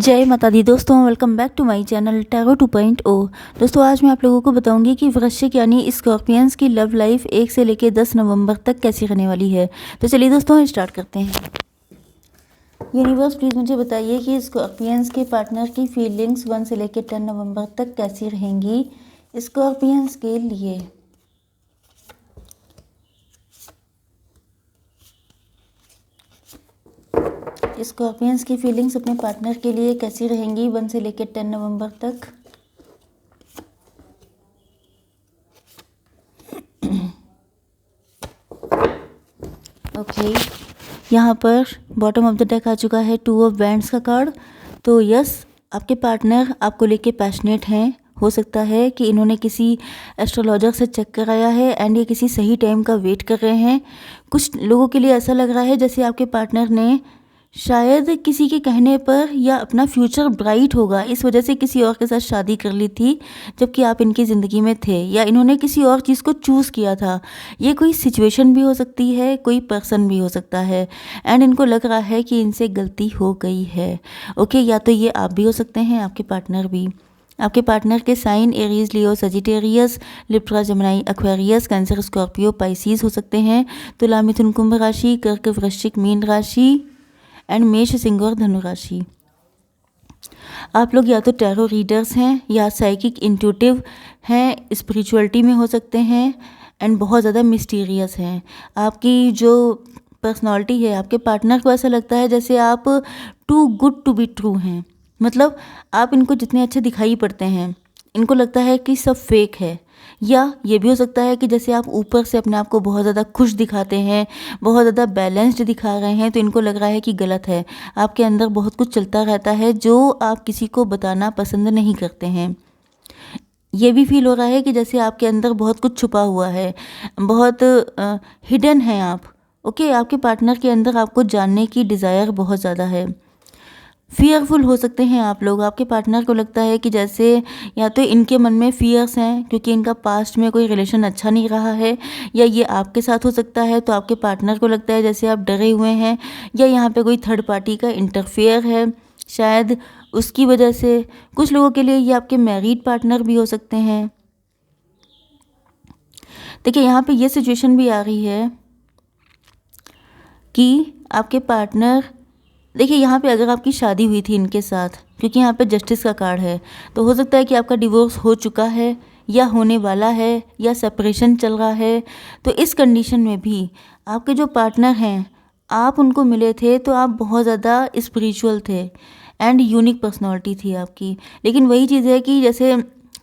जय माता दी दोस्तों, welcome back to my channel tarot 2.0। दोस्तों आज मैं आप लोगों को बताऊंगी कि वृश्चिक यानी स्कॉर्पियंस की लव लाइफ 1 से लेकर 10 नवंबर तक कैसी रहने वाली है। तो चलिए दोस्तों स्टार्ट करते हैं। यूनिवर्स प्लीज़ मुझे बताइए कि स्कॉर्पियंस के पार्टनर की फीलिंग्स 1 से लेकर 10 नवंबर तक कैसी रहेंगी स्कॉर्पियंस के लिए। स्कॉर्पियंस की फीलिंग्स अपने पार्टनर के लिए कैसी रहेंगी 1 से लेकर 10 नवंबर तक। ओके यहाँ पर बॉटम ऑफ द डेक आ चुका है 2 ऑफ वैंड्स का कार्ड। तो यस, आपके पार्टनर आपको लेके पैशनेट हैं। हो सकता है कि इन्होंने किसी एस्ट्रोलॉजर से चेक कराया है एंड ये किसी सही टाइम का वेट कर रहे हैं। कुछ लोगों के लिए ऐसा लग रहा है जैसे आपके पार्टनर ने शायद किसी के कहने पर या अपना फ्यूचर ब्राइट होगा इस वजह से किसी और के साथ शादी कर ली थी जबकि आप इनकी ज़िंदगी में थे, या इन्होंने किसी और चीज़ को चूज़ किया था। ये कोई सिचुएशन भी हो सकती है, कोई पर्सन भी हो सकता है एंड इनको लग रहा है कि इनसे गलती हो गई है। ओके, या तो ये आप भी हो सकते हैं, आपके पार्टनर भी। आपके पार्टनर के sign Aries, Leo, Sagittarius, Libra, Gemini, Aquarius, Cancer, Scorpio, Pisces हो सकते हैं। तुला, मिथुन, कुंभ राशि, कर्क, वृश्चिक, मीन राशि एंड मेष, सिंह और धनु राशि। आप लोग या तो टैरो रीडर्स हैं या साइकिक इंट्यूटिव हैं, स्पिरिचुअलिटी में हो सकते हैं एंड बहुत ज़्यादा मिस्टीरियस हैं। आपकी जो पर्सनालिटी है, आपके पार्टनर को ऐसा लगता है जैसे आप too good to be true हैं। मतलब आप इनको जितने अच्छे दिखाई पड़ते हैं, इनको लगता है कि सब फेक है। या ये भी हो सकता है कि जैसे आप ऊपर से अपने आप को बहुत ज़्यादा खुश दिखाते हैं, बहुत ज़्यादा बैलेंस्ड दिखा रहे हैं, तो इनको लग रहा है कि गलत है। आपके अंदर बहुत कुछ चलता रहता है जो आप किसी को बताना पसंद नहीं करते हैं। ये भी फील हो रहा है कि जैसे आपके अंदर बहुत कुछ छुपा हुआ है, बहुत हिडन है आप। ओके, आपके पार्टनर के अंदर आपको जानने की डिज़ायर बहुत ज़्यादा है। फियरफुल हो सकते हैं आप लोग। आपके पार्टनर को लगता है कि जैसे या तो इनके मन में फियर्स हैं क्योंकि इनका पास्ट में कोई रिलेशन अच्छा नहीं रहा है, या ये आपके साथ हो सकता है तो आपके पार्टनर को लगता है जैसे आप डरे हुए हैं, या यहाँ पे कोई थर्ड पार्टी का इंटरफेयर है शायद, उसकी वजह से। कुछ लोगों के लिए ये आपके मैरिड पार्टनर भी हो सकते हैं। देखिए यहाँ पे ये सिचुएशन भी आ रही है कि आपके पार्टनर, देखिए यहाँ पे अगर आपकी शादी हुई थी इनके साथ, क्योंकि यहाँ पे जस्टिस का कार्ड है, तो हो सकता है कि आपका डिवोर्स हो चुका है या होने वाला है या सेपरेशन चल रहा है। तो इस कंडीशन में भी आपके जो पार्टनर हैं, आप उनको मिले थे तो आप बहुत ज़्यादा स्पिरिचुअल थे एंड यूनिक पर्सनालिटी थी आपकी। लेकिन वही चीज़ है कि जैसे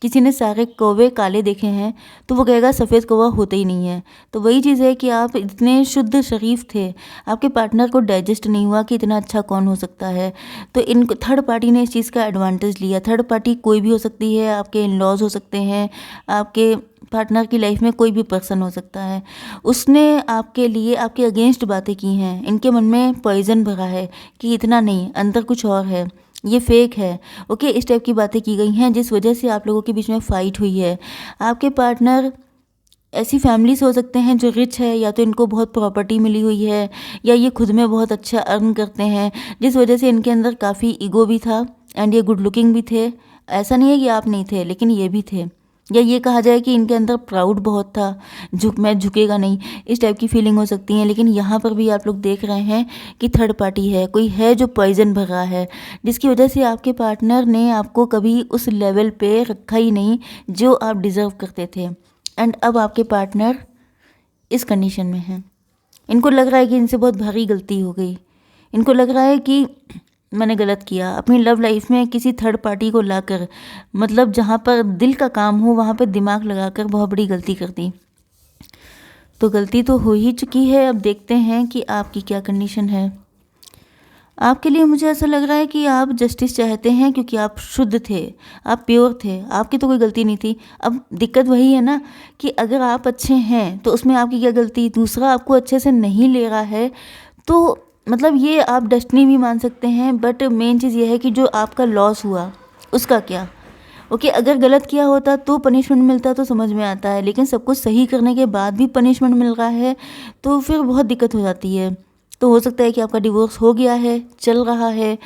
किसी ने सारे कौवे काले देखे हैं तो वो कहेगा सफ़ेद कौवा होता ही नहीं है। तो वही चीज़ है कि आप इतने शुद्ध शरीफ थे, आपके पार्टनर को डाइजेस्ट नहीं हुआ कि इतना अच्छा कौन हो सकता है। तो इन थर्ड पार्टी ने इस चीज़ का एडवांटेज लिया। थर्ड पार्टी कोई भी हो सकती है, आपके इन लॉज हो सकते हैं, आपके पार्टनर की लाइफ में कोई भी पर्सन हो सकता है। उसने आपके लिए आपके अगेंस्ट बातें की हैं, इनके मन में पॉइजन भरा है कि इतना नहीं, अंदर कुछ और है, ये फेक है। ओके, इस टाइप की बातें की गई हैं जिस वजह से आप लोगों के बीच में फ़ाइट हुई है। आपके पार्टनर ऐसी फैमिली से हो सकते हैं जो रिच है, या तो इनको बहुत प्रॉपर्टी मिली हुई है, या ये खुद में बहुत अच्छा अर्न करते हैं जिस वजह से इनके अंदर काफ़ी ईगो भी था एंड ये गुड लुकिंग भी थे। ऐसा नहीं है कि आप नहीं थे, लेकिन ये भी थे। या ये कहा जाए कि इनके अंदर प्राउड बहुत था, मैं झुकेगा नहीं, इस टाइप की फीलिंग हो सकती है। लेकिन यहाँ पर भी आप लोग देख रहे हैं कि थर्ड पार्टी है, कोई है जो पॉइजन भरा है, जिसकी वजह से आपके पार्टनर ने आपको कभी उस लेवल पे रखा ही नहीं जो आप डिज़र्व करते थे। एंड अब आपके पार्टनर इस कंडीशन में हैं। इनको लग रहा है कि इनसे बहुत भारी गलती हो गई। इनको लग रहा है कि मैंने गलत किया अपनी लव लाइफ में किसी थर्ड पार्टी को लाकर, मतलब जहाँ पर दिल का काम हो वहाँ पर दिमाग लगाकर बहुत बड़ी गलती कर दी। तो गलती तो हो ही चुकी है, अब देखते हैं कि आपकी क्या कंडीशन है। आपके लिए मुझे ऐसा लग रहा है कि आप जस्टिस चाहते हैं क्योंकि आप शुद्ध थे, आप प्योर थे, आपकी तो कोई गलती नहीं थी। अब दिक्कत वही है ना कि अगर आप अच्छे हैं तो उसमें आपकी क्या गलती, दूसरा आपको अच्छे से नहीं ले रहा है तो मतलब ये आप डेस्टिनी भी मान सकते हैं। बट मेन चीज़ ये है कि जो आपका लॉस हुआ उसका क्या। ओके, अगर गलत किया होता तो पनिशमेंट मिलता तो समझ में आता है, लेकिन सब कुछ सही करने के बाद भी पनिशमेंट मिल रहा है तो फिर बहुत दिक्कत हो जाती है। तो हो सकता है कि आपका डिवोर्स हो गया है, चल रहा है,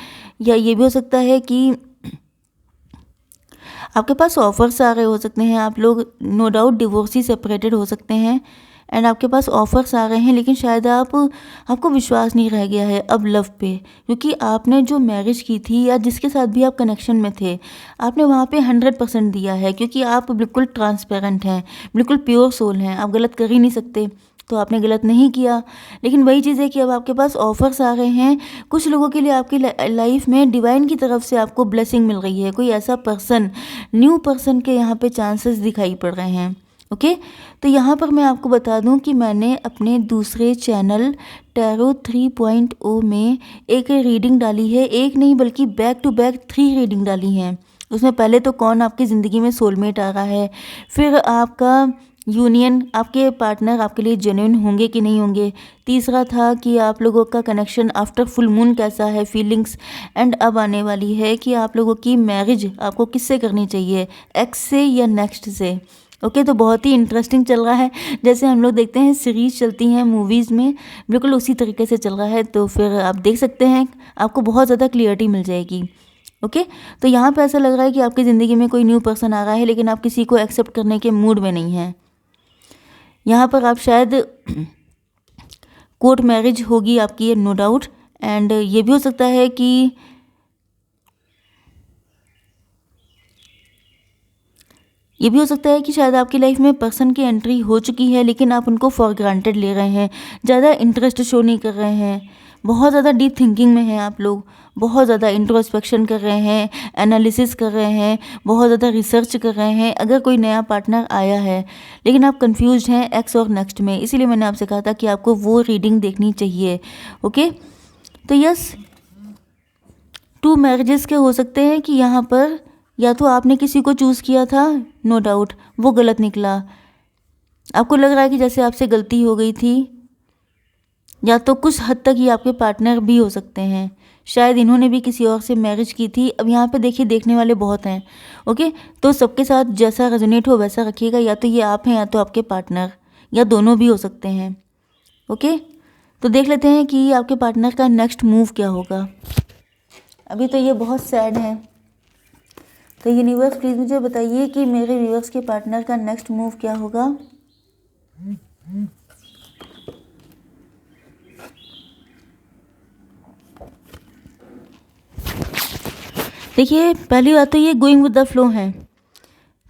या ये भी हो सकता है कि आपके पास ऑफ़र्स आ रहे हो सकते हैं। आप लोग नो डाउट डिवोर्सी सेपरेटेड हो सकते हैं एंड आपके पास ऑफ़र्स आ रहे हैं, लेकिन शायद आपको विश्वास नहीं रह गया है अब लव पे, क्योंकि आपने जो मैरिज की थी या जिसके साथ भी आप कनेक्शन में थे, आपने वहाँ पे 100% दिया है, क्योंकि आप बिल्कुल ट्रांसपेरेंट हैं, बिल्कुल प्योर सोल हैं, आप गलत कर ही नहीं सकते, तो आपने गलत नहीं किया। लेकिन वही चीज़ है कि अब आपके पास ऑफ़र्स आ रहे हैं। कुछ लोगों के लिए आपकी लाइफ में डिवाइन की तरफ से आपको ब्लेसिंग मिल रही है, कोई ऐसा पर्सन, न्यू पर्सन के यहाँ पे चांसेस दिखाई पड़ रहे हैं। ओके, तो यहाँ पर मैं आपको बता दूँ कि मैंने अपने दूसरे चैनल टैरो 3.0 में एक रीडिंग डाली है, एक नहीं बल्कि बैक टू बैक 3 रीडिंग डाली हैं। उसमें पहले तो कौन आपकी ज़िंदगी में सोलमेट आ रहा है, फिर आपका यूनियन, आपके पार्टनर आपके लिए जेन्युइन होंगे कि नहीं होंगे, तीसरा था कि आप लोगों का कनेक्शन आफ्टर फुल मून कैसा है, फीलिंग्स, एंड अब आने वाली है कि आप लोगों की मैरिज आपको किससे करनी चाहिए, एक्स से या नेक्स्ट से। ओके, तो बहुत ही इंटरेस्टिंग चल रहा है, जैसे हम लोग देखते हैं सीरीज चलती हैं मूवीज़ में, बिल्कुल उसी तरीके से चल रहा है। तो फिर आप देख सकते हैं, आपको बहुत ज़्यादा क्लियरिटी मिल जाएगी। ओके, तो यहाँ पे ऐसा लग रहा है कि आपकी ज़िंदगी में कोई न्यू पर्सन आ रहा है, लेकिन आप किसी को एक्सेप्ट करने के मूड में नहीं हैं। यहाँ पर आप शायद कोर्ट मैरिज होगी आपकी, नो डाउट, एंड ये भी हो सकता है कि शायद आपकी लाइफ में पर्सन की एंट्री हो चुकी है, लेकिन आप उनको फॉर ग्रांटेड ले रहे हैं, ज़्यादा इंटरेस्ट शो नहीं कर रहे हैं, बहुत ज़्यादा डीप थिंकिंग में हैं आप लोग, बहुत ज़्यादा इंट्रोस्पेक्शन कर रहे हैं, एनालिसिस कर रहे हैं, बहुत ज़्यादा रिसर्च कर रहे हैं अगर कोई नया पार्टनर आया है, लेकिन आप कंफ्यूज हैं एक्स और नेक्स्ट में। इसीलिए मैंने आपसे कहा था कि आपको वो रीडिंग देखनी चाहिए। ओके, तो यस, 2 मैरिजेस के हो सकते हैं कि यहाँ पर या तो आपने किसी को चूज़ किया था, नो डाउट वो गलत निकला, आपको लग रहा है कि जैसे आपसे गलती हो गई थी, या तो कुछ हद तक ये आपके पार्टनर भी हो सकते हैं, शायद इन्होंने भी किसी और से मैरिज की थी। अब यहाँ पे देखिए, देखने वाले बहुत हैं। ओके, तो सबके साथ जैसा रेजोनेट हो वैसा रखिएगा, या तो ये आप हैं या तो आपके पार्टनर, या दोनों भी हो सकते हैं। ओके, तो देख लेते हैं कि आपके पार्टनर का नेक्स्ट मूव क्या होगा। अभी तो ये बहुत सैड है, तो यूनिवर्स प्लीज़ मुझे बताइए कि मेरे व्यूअर्स के पार्टनर का नेक्स्ट मूव क्या होगा। देखिए, पहली बात तो ये गोइंग विद द फ्लो है,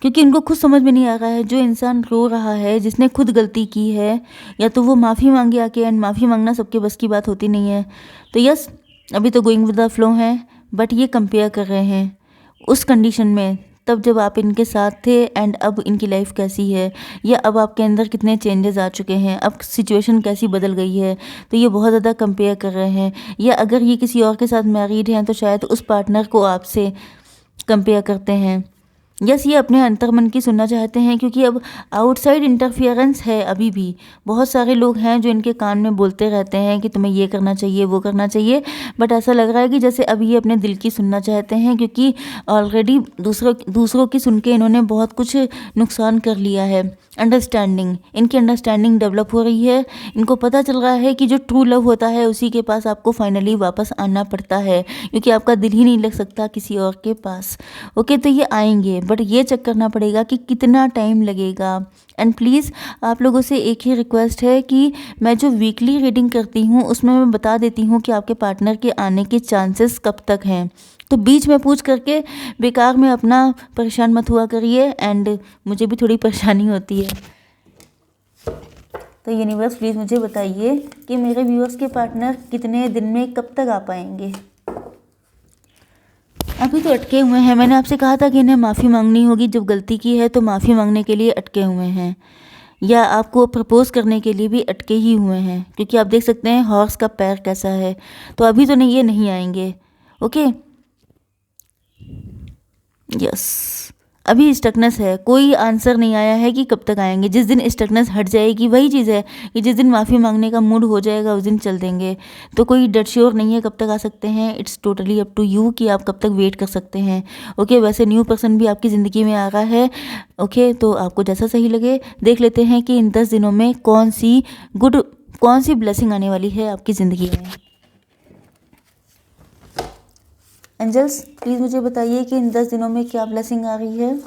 क्योंकि इनको खुद समझ में नहीं आ रहा है, जो इंसान रो रहा है, जिसने खुद गलती की है, या तो वो माफ़ी मांगे आके, एंड माफ़ी मांगना सबके बस की बात होती नहीं है। तो यस, अभी तो गोइंग विद द फ्लो है, बट ये कंपेयर कर रहे हैं उस कंडीशन में, तब जब आप इनके साथ थे, एंड अब इनकी लाइफ कैसी है, या अब आपके अंदर कितने चेंजेस आ चुके हैं, अब सिचुएशन कैसी बदल गई है। तो ये बहुत ज़्यादा कंपेयर कर रहे हैं, या अगर ये किसी और के साथ मैरिड हैं तो शायद उस पार्टनर को आपसे कंपेयर करते हैं। यस, ये अपने अंतर्मन की सुनना चाहते हैं, क्योंकि अब आउटसाइड इंटरफियरेंस है अभी भी। बहुत सारे लोग हैं जो इनके कान में बोलते रहते हैं कि तुम्हें ये करना चाहिए, वो करना चाहिए, बट ऐसा लग रहा है कि जैसे अब ये अपने दिल की सुनना चाहते हैं, क्योंकि ऑलरेडी दूसरों की सुन के इन्होंने बहुत कुछ नुकसान कर लिया है। इनकी अंडरस्टैंडिंग डेवलप हो रही है, इनको पता चल रहा है कि जो ट्रू लव होता है उसी के पास आपको फाइनली वापस आना पड़ता है, क्योंकि आपका दिल ही नहीं लग सकता किसी और के पास। ओके, तो ये आएंगे, बट ये चेक करना पड़ेगा कि कितना टाइम लगेगा। एंड प्लीज़ आप लोगों से एक ही रिक्वेस्ट है कि मैं जो वीकली रीडिंग करती हूँ उसमें मैं बता देती हूँ कि आपके पार्टनर के आने के चांसेस कब तक हैं, तो बीच में पूछ करके बेकार में अपना परेशान मत हुआ करिए, एंड मुझे भी थोड़ी परेशानी होती है। तो यूनिवर्स प्लीज़ मुझे बताइए कि मेरे व्यूअर्स के पार्टनर कितने दिन में कब तक आ पाएंगे। अभी तो अटके हुए हैं, मैंने आपसे कहा था कि इन्हें माफ़ी मांगनी होगी, जब गलती की है तो माफ़ी मांगने के लिए अटके हुए हैं, या आपको प्रपोज़ करने के लिए भी अटके ही हुए हैं, क्योंकि आप देख सकते हैं हॉर्स का पैर कैसा है। तो अभी तो नहीं, ये नहीं आएंगे। ओके, यस, अभी स्टकनेस है, कोई आंसर नहीं आया है कि कब तक आएंगे। जिस दिन स्टकनेस हट जाएगी, वही चीज़ है कि जिस दिन माफ़ी मांगने का मूड हो जाएगा उस दिन चल देंगे। तो कोई डेट श्योर नहीं है कब तक आ सकते हैं, it's totally up to you कि आप कब तक वेट कर सकते हैं। ओके, वैसे न्यू पर्सन भी आपकी ज़िंदगी में आ रहा है। ओके, तो आपको जैसा सही लगे देख लेते हैं कि इन 10 दिनों में कौन सी गुड कौन सी ब्लेसिंग आने वाली है आपकी ज़िंदगी में। एंजल्स प्लीज़ मुझे बताइए कि इन 10 दिनों में क्या ब्लेसिंग आ रही है।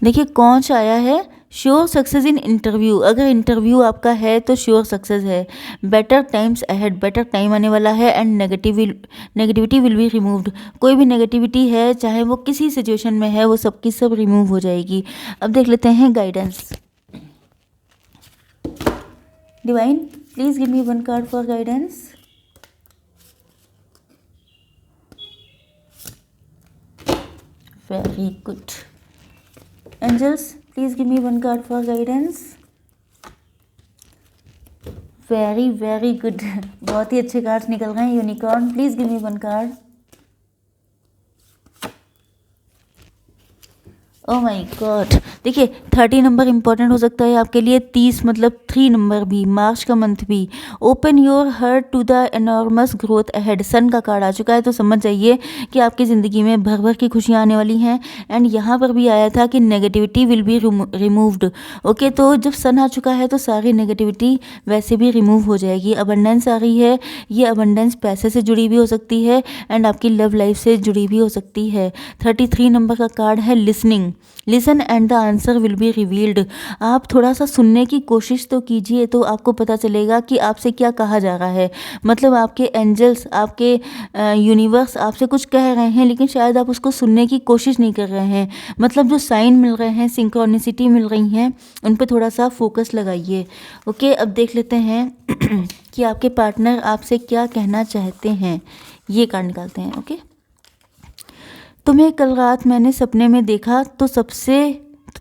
देखिए कौन सा आया है, श्योर सक्सेस इन इंटरव्यू। अगर इंटरव्यू आपका है तो श्योर सक्सेस है। Better times ahead, better time आने वाला है। And negativity will be removed. कोई भी नेगेटिविटी है चाहे वो किसी सिचुएशन में है वो सब की सब रिमूव हो जाएगी। अब देख लेते हैं guidance. Divine please give me 1 card for guidance. Very good. Angels please give me 1 card for guidance. Very good. बहुत ही अच्छे कार्ड्स निकल रहे हैं। Unicorn please give me 1 card. Oh my God. देखिए 30 नंबर इंपॉर्टेंट हो सकता है आपके लिए, 30 मतलब 3 नंबर भी, मार्च का मंथ भी। Open your heart to the enormous growth ahead. Sun का कार्ड आ चुका है तो समझ जाइए कि आपकी ज़िंदगी में भर भर की खुशियाँ आने वाली हैं। एंड यहाँ पर भी आया था कि negativity will be removed. Okay, तो जब सन आ चुका है तो सारी नेगेटिविटी वैसे भी रिमूव हो जाएगी। अबंडेंस आ रही है। ये अबंडेंस पैसे से जुड़ी भी हो सकती है एंड आपकी लव लाइफ से जुड़ी भी हो सकती है। 33 नंबर का कार्ड है listening. Listen and the answer will be revealed. आप थोड़ा सा सुनने की कोशिश तो कीजिए तो आपको पता चलेगा कि आपसे क्या कहा जा रहा है। मतलब आपके एंजल्स, आपके यूनिवर्स आपसे कुछ कह रहे हैं लेकिन शायद आप उसको सुनने की कोशिश नहीं कर रहे हैं। मतलब जो साइन मिल रहे हैं, सिंक्रोनिसिटी मिल रही हैं, उन पर थोड़ा सा फोकस लगाइए। ओके, अब देख लेते हैं कि आपके पार्टनर आपसे क्या कहना चाहते हैं। ये कार्ड निकालते हैं। ओके, तुम्हें कल रात मैंने सपने में देखा तो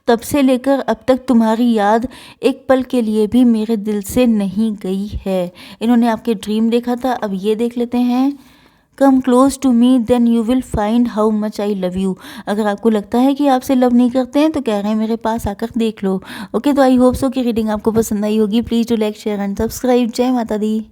तब से लेकर अब तक तुम्हारी याद एक पल के लिए भी मेरे दिल से नहीं गई है। इन्होंने आपके ड्रीम देखा था। अब ये देख लेते हैं। Come close to me then you will find how much I love you. अगर आपको लगता है कि आपसे लव नहीं करते हैं तो कह रहे हैं मेरे पास आकर देख लो। ओके, तो आई होप सो कि रीडिंग आपको पसंद आई होगी। Please do like share and subscribe. जय माता दी।